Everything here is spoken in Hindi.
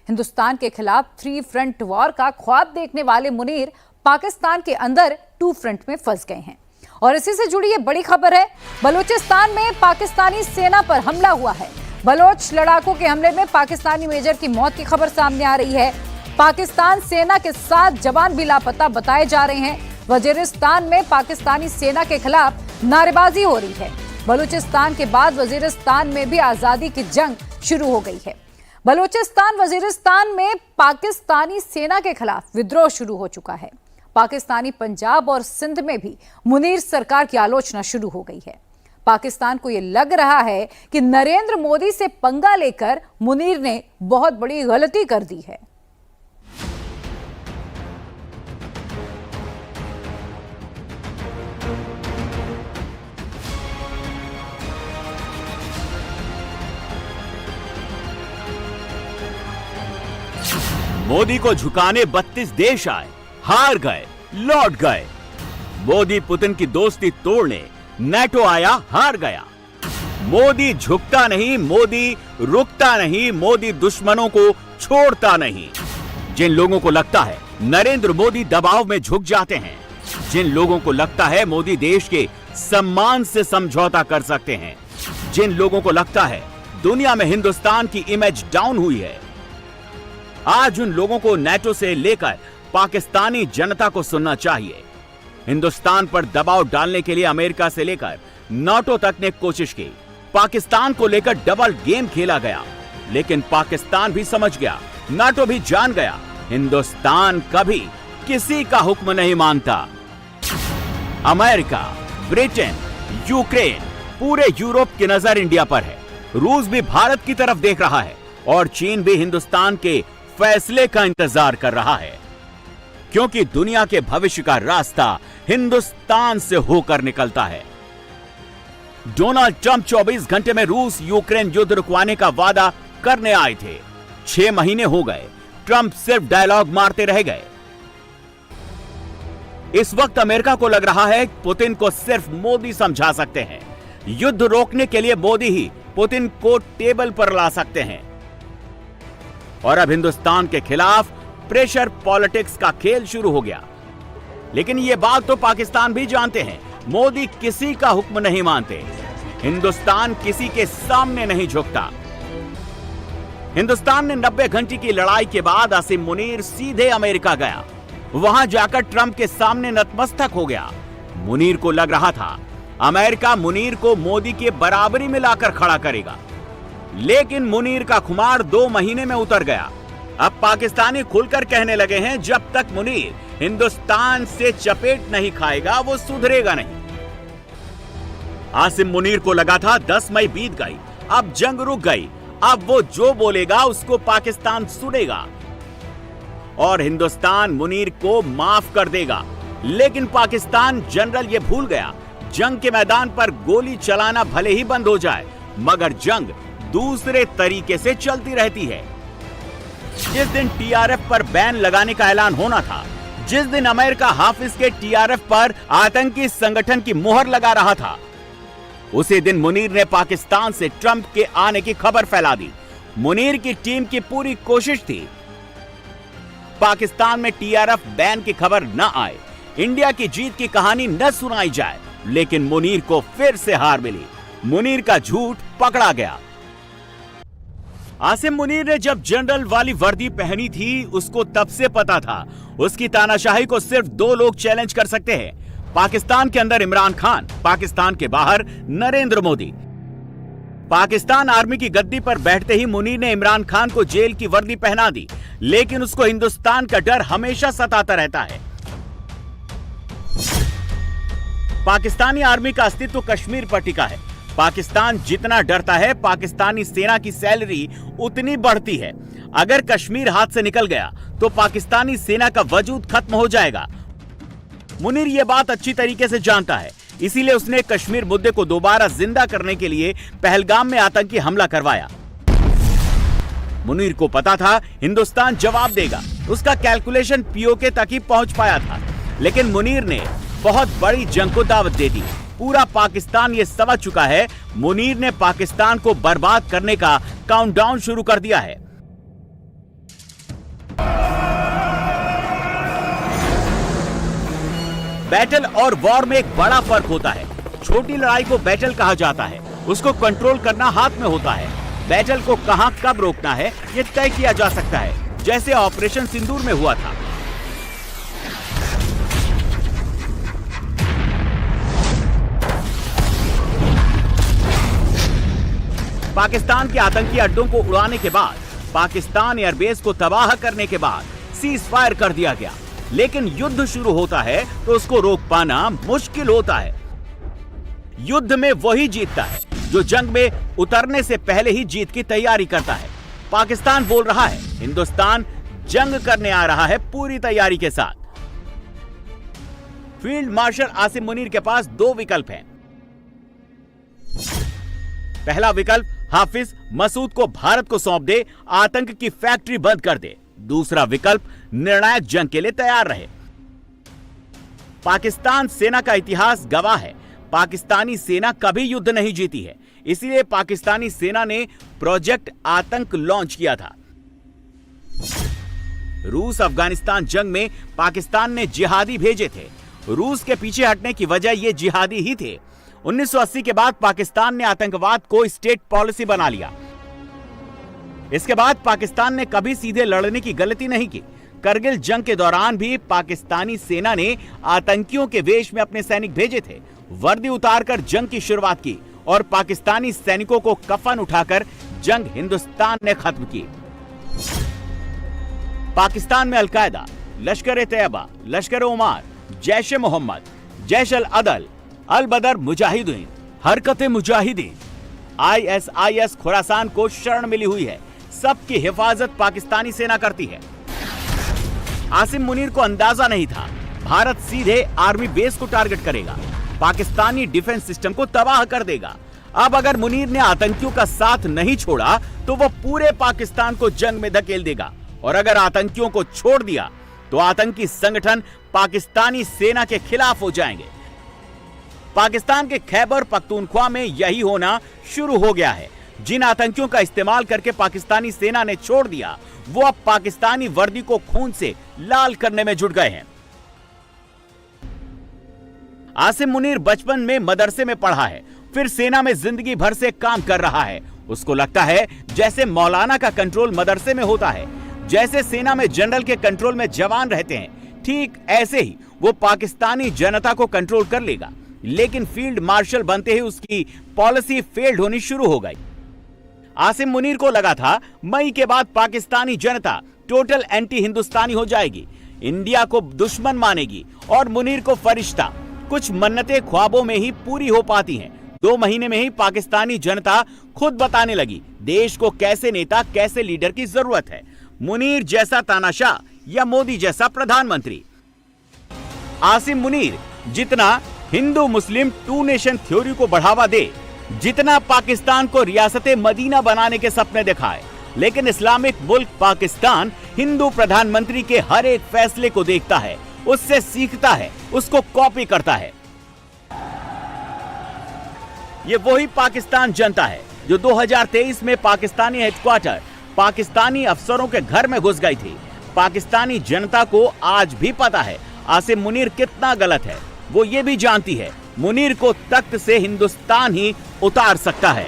हिंदुस्तान के खिलाफ 3 फ्रंट वॉर का ख्वाब देखने वाले मुनीर पाकिस्तान के अंदर 2 फ्रंट में फंस गए हैं। और इसी से जुड़ी ये बड़ी खबर है, बलूचिस्तान में पाकिस्तानी सेना पर हमला हुआ है। बलोच लड़ाकों के हमले में पाकिस्तानी मेजर की मौत की खबर सामने आ रही है। पाकिस्तान सेना के 7 जवान भी लापता बताए जा रहे हैं। वजीरिस्तान में पाकिस्तानी सेना के खिलाफ नारेबाजी हो रही है। बलूचिस्तान के बाद वजीरिस्तान में भी आजादी की जंग शुरू हो गई है। बलूचिस्तान वजीरिस्तान में पाकिस्तानी सेना के खिलाफ विद्रोह शुरू हो चुका है। पाकिस्तानी पंजाब और सिंध में भी मुनीर सरकार की आलोचना शुरू हो गई है। पाकिस्तान को यह लग रहा है कि नरेंद्र मोदी से पंगा लेकर मुनीर ने बहुत बड़ी गलती कर दी है। मोदी को झुकाने 32 देश आए, हार गए, लौट गए। मोदी पुतिन की दोस्ती तोड़ने नेटो आया, हार गया। मोदी झुकता नहीं, मोदी रुकता नहीं, मोदी दुश्मनों को छोड़ता नहीं। जिन लोगों को लगता है नरेंद्र मोदी दबाव में झुक जाते हैं, जिन लोगों को लगता है मोदी देश के सम्मान से समझौता कर सकते हैं, जिन लोगों को लगता है दुनिया में हिंदुस्तान की इमेज डाउन हुई है, आज उन लोगों को नेटो से लेकर पाकिस्तानी जनता को सुनना चाहिए। हिंदुस्तान पर दबाव डालने के लिए अमेरिका से लेकर नाटो तक ने कोशिश की। पाकिस्तान को लेकर डबल गेम खेला गया, लेकिन पाकिस्तान भी समझ गया, नाटो भी जान गया, हिंदुस्तान कभी किसी का हुक्म नहीं मानता। अमेरिका, ब्रिटेन, यूक्रेन, पूरे यूरोप की नजर इंडिया पर है। रूस भी भारत की तरफ देख रहा है और चीन भी हिंदुस्तान के फैसले का इंतजार कर रहा है, क्योंकि दुनिया के भविष्य का रास्ता हिंदुस्तान से होकर निकलता है। डोनाल्ड ट्रंप 24 घंटे में रूस यूक्रेन युद्ध रुकवाने का वादा करने आए थे। 6 महीने हो गए, ट्रंप सिर्फ डायलॉग मारते रह गए। इस वक्त अमेरिका को लग रहा है पुतिन को सिर्फ मोदी समझा सकते हैं। युद्ध रोकने के लिए मोदी ही पुतिन को टेबल पर ला सकते हैं। और अब हिंदुस्तान के खिलाफ प्रेशर पॉलिटिक्स का खेल शुरू हो गया। लेकिन यह बात तो पाकिस्तान भी जानते हैं, मोदी किसी का हुक्म नहीं मानते, हिंदुस्तान किसी के सामने नहीं झुकता। हिंदुस्तान ने 90 घंटे की लड़ाई के बाद आसिम मुनीर सीधे अमेरिका गया। वहां जाकर ट्रंप के सामने नतमस्तक हो गया। मुनीर को लग रहा था अमेरिका मुनीर को मोदी के बराबरी में लाकर खड़ा करेगा, लेकिन मुनीर का खुमार 2 महीने में उतर गया। अब पाकिस्तानी खुलकर कहने लगे हैं, जब तक मुनीर हिंदुस्तान से चपेट नहीं खाएगा वो सुधरेगा नहीं। आसिम मुनीर को लगा था 10 मई बीत गई, अब जंग रुक गई, अब वो जो बोलेगा उसको पाकिस्तान सुनेगा और हिंदुस्तान मुनीर को माफ कर देगा। लेकिन पाकिस्तान जनरल ये भूल गया, जंग के मैदान पर गोली चलाना भले ही बंद हो जाए, मगर जंग दूसरे तरीके से चलती रहती है। जिस दिन टीआरएफ पर बैन लगाने का ऐलान होना था, जिस दिन अमेरिका हाफिज के टीआरएफ पर आतंकी संगठन की मुहर लगा रहा था, उसी दिन मुनीर ने पाकिस्तान से ट्रंप के आने की खबर फैला दी। मुनीर की टीम की पूरी कोशिश थी पाकिस्तान में टीआरएफ बैन की खबर न आए, इंडिया की जीत की कहानी न सुनाई जाए, लेकिन मुनीर को फिर से हार मिली। मुनीर का झूठ पकड़ा गया। आसिम मुनीर ने जब जनरल वाली वर्दी पहनी थी, उसको तब से पता था उसकी तानाशाही को सिर्फ 2 लोग चैलेंज कर सकते हैं, पाकिस्तान के अंदर इमरान खान, पाकिस्तान के बाहर नरेंद्र मोदी। पाकिस्तान आर्मी की गद्दी पर बैठते ही मुनीर ने इमरान खान को जेल की वर्दी पहना दी, लेकिन उसको हिंदुस्तान का डर हमेशा सताता रहता है। पाकिस्तानी आर्मी का अस्तित्व कश्मीर पर टिका है। पाकिस्तान जितना डरता है, पाकिस्तानी सेना की सैलरी उतनी बढ़ती है। अगर कश्मीर हाथ से निकल गया तो पाकिस्तानी सेना का वजूद खत्म हो जाएगा। मुनीर यह बात अच्छी तरीके से जानता है, इसीलिए उसने कश्मीर मुद्दे को दोबारा जिंदा करने के लिए पहलगाम में आतंकी हमला करवाया। मुनीर को पता था हिंदुस्तान जवाब देगा, उसका कैलकुलेशन पीओके तक ही पहुंच पाया था, लेकिन मुनीर ने बहुत बड़ी जंग को दावत दे दी। पूरा पाकिस्तान ये समझ चुका है मुनीर ने पाकिस्तान को बर्बाद करने का काउंटडाउन शुरू कर दिया है। बैटल और वॉर में एक बड़ा फर्क होता है। छोटी लड़ाई को बैटल कहा जाता है, उसको कंट्रोल करना हाथ में होता है। बैटल को कहां कब रोकना है ये तय किया जा सकता है, जैसे ऑपरेशन सिंदूर में हुआ था। पाकिस्तान के आतंकी अड्डों को उड़ाने के बाद, पाकिस्तान एयरबेस को तबाह करने के बाद सीज फायर कर दिया गया। लेकिन युद्ध शुरू होता है तो उसको रोक पाना मुश्किल होता है। युद्ध में वही जीतता है जो जंग में उतरने से पहले ही जीत की तैयारी करता है। पाकिस्तान बोल रहा है हिंदुस्तान जंग करने आ रहा है पूरी तैयारी के साथ। फील्ड मार्शल आसिम मुनीर के पास दो विकल्प हैं। पहला विकल्प, हाफिज मसूद को भारत को सौंप दे, आतंक की फैक्ट्री बंद कर दे। दूसरा विकल्प, निर्णायक जंग के लिए तैयार रहे। पाकिस्तान सेना का इतिहास गवाह है, पाकिस्तानी सेना कभी युद्ध नहीं जीती है। इसलिए पाकिस्तानी सेना ने प्रोजेक्ट आतंक लॉन्च किया था। रूस अफगानिस्तान जंग में पाकिस्तान ने जिहादी भेजे थे। रूस के पीछे हटने की वजह ये जिहादी ही थे। 1980 के बाद पाकिस्तान ने आतंकवाद को स्टेट पॉलिसी बना लिया। इसके बाद पाकिस्तान ने कभी सीधे लड़ने की गलती नहीं की। करगिल जंग के दौरान भी पाकिस्तानी सेना ने आतंकियों के वेश में अपने सैनिक भेजे थे, वर्दी उतारकर जंग की शुरुआत की और पाकिस्तानी सैनिकों को कफन उठाकर जंग हिंदुस्तान ने खत्म की। पाकिस्तान में अलकायदा, लश्कर ए तैयबा, लश्कर उमार, जैश ए मोहम्मद, जैश अल अदल, अल बदर मुजाहिदीन, हरकत मुजाहिदीन, ISIS खुरासान को शरण मिली हुई है। सबकी हिफाजत पाकिस्तानी सेना करती है। आसिम मुनीर को अंदाजा नहीं था भारत सीधे आर्मी बेस को टारगेट करेगा, पाकिस्तानी डिफेंस सिस्टम को तबाह कर देगा। अब अगर मुनीर ने आतंकियों का साथ नहीं छोड़ा तो वो पूरे पाकिस्तान को जंग में धकेल देगा, और अगर आतंकियों को छोड़ दिया तो आतंकी संगठन पाकिस्तानी सेना के खिलाफ हो जाएंगे। पाकिस्तान के खैबर पख्तूनख्वा में यही होना शुरू हो गया है। जिन आतंकियों का इस्तेमाल करके पाकिस्तानी सेना ने छोड़ दिया, वो अब पाकिस्तानी वर्दी को खून से लाल करने में जुट गए हैं। आसिम मुनीर बचपन में मदरसे में पढ़ा है, फिर सेना में जिंदगी भर से काम कर रहा है। उसको लगता है जैसे मौलाना का कंट्रोल मदरसे में होता है, जैसे सेना में जनरल के कंट्रोल में जवान रहते हैं, ठीक ऐसे ही वो पाकिस्तानी जनता को कंट्रोल कर लेगा। लेकिन फील्ड मार्शल बनते ही उसकी पॉलिसी फेल्ड होनी शुरू हो गई। आसिम मुनीर को लगा था मई के बाद पाकिस्तानी जनता टोटल एंटी हिंदुस्तानी हो जाएगी, इंडिया को दुश्मन मानेगी और मुनीर को फरिश्ता। कुछ मन्नतें ख्वाबों में ही पूरी हो पाती हैं। 2 महीने में ही पाकिस्तानी जनता खुद बताने लगी देश को कैसे नेता, कैसे लीडर की जरूरत है, मुनीर जैसा तानाशाह या मोदी जैसा प्रधानमंत्री। आसिम मुनीर जितना हिंदू मुस्लिम 2 नेशन थ्योरी को बढ़ावा दे, जितना पाकिस्तान को रियासत मदीना बनाने के सपने दिखाए, लेकिन इस्लामिक मुल्क पाकिस्तान हिंदू प्रधानमंत्री के हर एक फैसले को देखता है, उससे सीखता है, उसको कॉपी करता है। ये वही पाकिस्तान जनता है जो 2023 में पाकिस्तानी हेडक्वार्टर पाकिस्तानी अफसरों के घर में घुस गई थी। पाकिस्तानी जनता को आज भी पता है आसिम मुनीर कितना गलत है। वो ये भी जानती है मुनीर को तख्त से हिंदुस्तान ही उतार सकता है।